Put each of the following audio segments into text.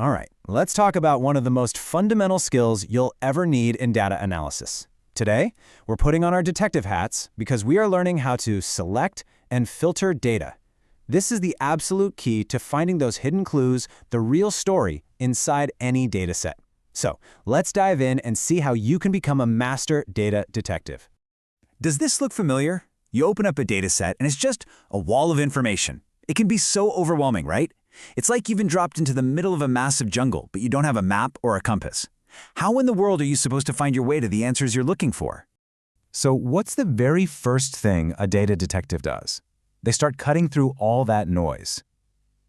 All right, let's talk about one of the most fundamental skills you'll ever need in data analysis. Today, we're putting on our detective hats because we are learning how to select and filter data. This is the absolute key to finding those hidden clues, the real story, inside any dataset. So, let's dive in and see how you can become a master data detective. Does this look familiar? You open up a dataset and it's just a wall of information. It can be so overwhelming, right? It's like you've been dropped into the middle of a massive jungle, but you don't have a map or a compass. How in the world are you supposed to find your way to the answers you're looking for? So, what's the very first thing a data detective does? They start cutting through all that noise.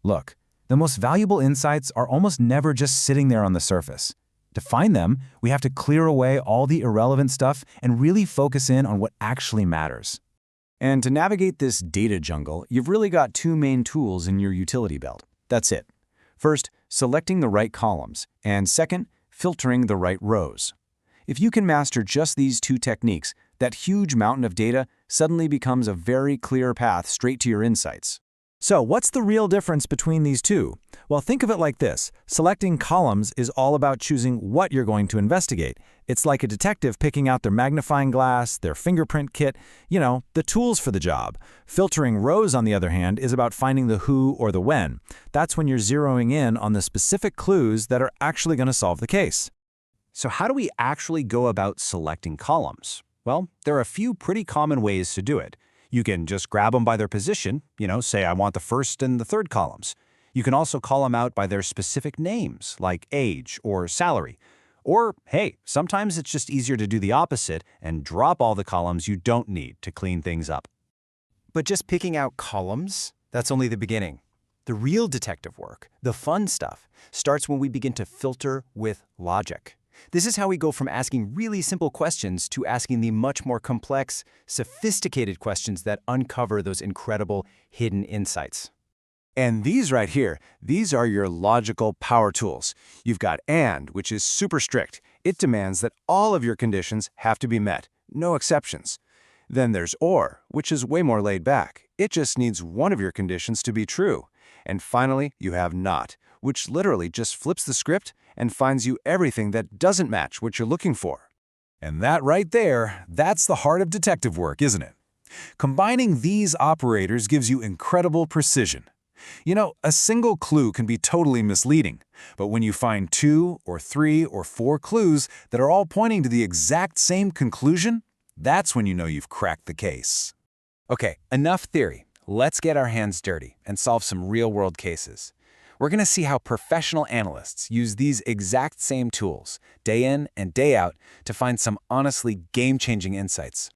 Look, the most valuable insights are almost never just sitting there on the surface. To find them, we have to clear away all the irrelevant stuff and really focus in on what actually matters. And to navigate this data jungle, you've really got two main tools in your utility belt. That's it. First, selecting the right columns, and second, filtering the right rows. If you can master just these two techniques, that huge mountain of data suddenly becomes a very clear path straight to your insights. So, what's the real difference between these two? Well, think of it like this. Selecting columns is all about choosing what you're going to investigate. It's like a detective picking out their magnifying glass, their fingerprint kit, the tools for the job. Filtering rows, on the other hand, is about finding the who or the when. That's when you're zeroing in on the specific clues that are actually going to solve the case. So how do we actually go about selecting columns? Well, there are a few pretty common ways to do it. You can just grab them by their position, say I want the first and the third columns. You can also call them out by their specific names, like age or salary. Or, hey, sometimes it's just easier to do the opposite and drop all the columns you don't need to clean things up. But just picking out columns, that's only the beginning. The real detective work, the fun stuff, starts when we begin to filter with logic. This is how we go from asking really simple questions to asking the much more complex, sophisticated questions that uncover those incredible hidden insights. And these right here, these are your logical power tools. You've got AND, which is super strict. It demands that all of your conditions have to be met, no exceptions. Then there's OR, which is way more laid back. It just needs one of your conditions to be true. And finally, you have NOT, which literally just flips the script and finds you everything that doesn't match what you're looking for. And that right there, that's the heart of detective work, isn't it? Combining these operators gives you incredible precision. A single clue can be totally misleading, but when you find 2 or 3 or 4 clues that are all pointing to the exact same conclusion, that's when you know you've cracked the case. Okay, enough theory. Let's get our hands dirty and solve some real-world cases. We're going to see how professional analysts use these exact same tools, day in and day out, to find some honestly game-changing insights.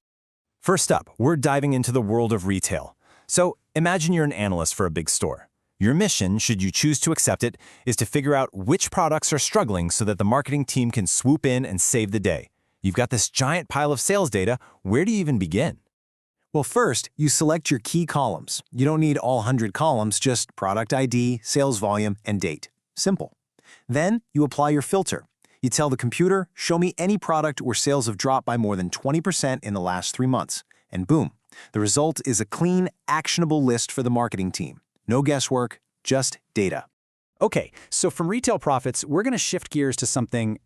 First up, we're diving into the world of retail. So imagine you're an analyst for a big store. Your mission, should you choose to accept it, is to figure out which products are struggling so that the marketing team can swoop in and save the day. You've got this giant pile of sales data. Where do you even begin? Well, first, you select your key columns. You don't need all 100 columns, just product ID, sales volume, and date. Simple. Then, you apply your filter. You tell the computer, show me any product where sales have dropped by more than 20% in the last 3 months. And boom, the result is a clean, actionable list for the marketing team. No guesswork, just data. Okay, so from retail profits, we're going to shift gears to something,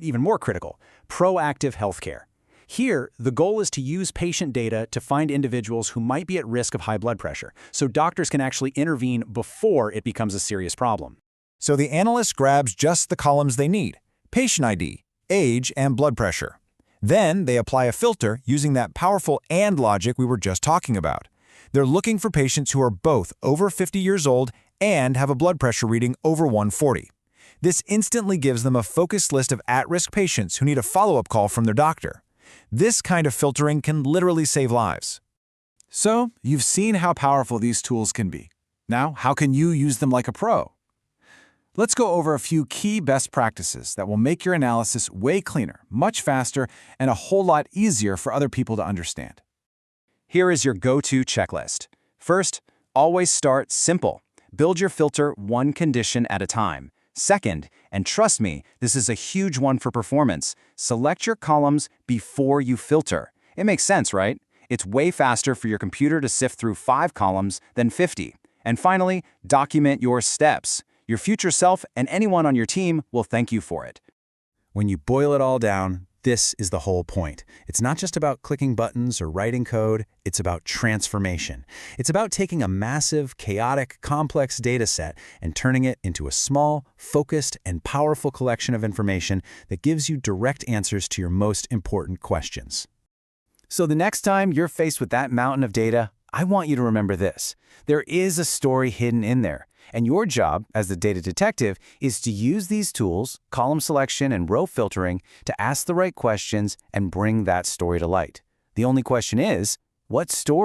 even more critical, proactive healthcare. Here, the goal is to use patient data to find individuals who might be at risk of high blood pressure, so doctors can actually intervene before it becomes a serious problem. So the analyst grabs just the columns they need: patient ID, age, and blood pressure. Then they apply a filter using that powerful AND logic we were just talking about. They're looking for patients who are both over 50 years old and have a blood pressure reading over 140. This instantly gives them a focused list of at-risk patients who need a follow-up call from their doctor. This kind of filtering can literally save lives. So, you've seen how powerful these tools can be. Now, how can you use them like a pro? Let's go over a few key best practices that will make your analysis way cleaner, much faster, and a whole lot easier for other people to understand. Here is your go-to checklist. First, always start simple. Build your filter one condition at a time. Second, and trust me, this is a huge one for performance, select your columns before you filter. It makes sense, right? It's way faster for your computer to sift through 5 columns than 50. And finally, document your steps. Your future self and anyone on your team will thank you for it. When you boil it all down, this is the whole point. It's not just about clicking buttons or writing code, it's about transformation. It's about taking a massive, chaotic, complex data set and turning it into a small, focused, and powerful collection of information that gives you direct answers to your most important questions. So the next time you're faced with that mountain of data, I want you to remember this. There is a story hidden in there. And your job, as the data detective, is to use these tools, column selection and row filtering, to ask the right questions and bring that story to light. The only question is, what story